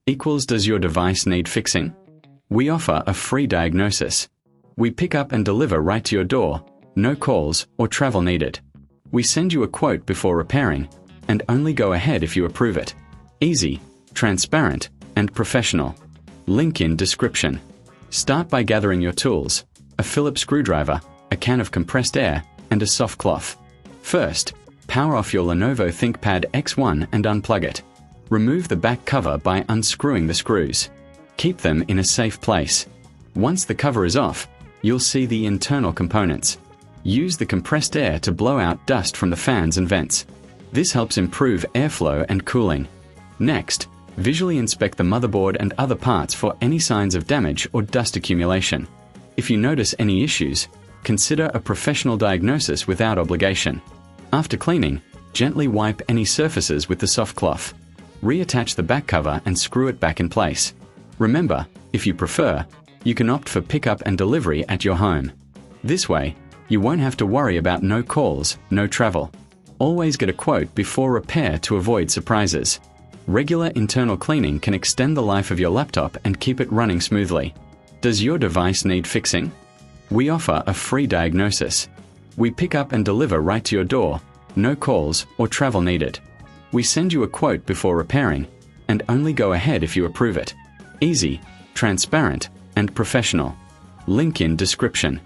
equals does your device need fixing? We offer a free diagnosis. We pick up and deliver right to your door, no calls or travel needed. We send you a quote before repairing, and only go ahead if you approve it. Easy, transparent, and professional. Link in description. Start by gathering your tools, a Phillips screwdriver, a can of compressed air, and a soft cloth. First, power off your Lenovo ThinkPad X1 and unplug it. Remove the back cover by unscrewing the screws. Keep them in a safe place. Once the cover is off, you'll see the internal components. Use the compressed air to blow out dust from the fans and vents. This helps improve airflow and cooling. Next, visually inspect the motherboard and other parts for any signs of damage or dust accumulation. If you notice any issues, consider a professional diagnosis without obligation. After cleaning, gently wipe any surfaces with the soft cloth. Reattach the back cover and screw it back in place. Remember, if you prefer, you can opt for pickup and delivery at your home. This way, you won't have to worry about no calls, no travel. Always get a quote before repair to avoid surprises. Regular internal cleaning can extend the life of your laptop and keep it running smoothly. Does your device need fixing? We offer a free diagnosis. We pick up and deliver right to your door, no calls or travel needed. We send you a quote before repairing, and only go ahead if you approve it. Easy, transparent, and professional. Link in description.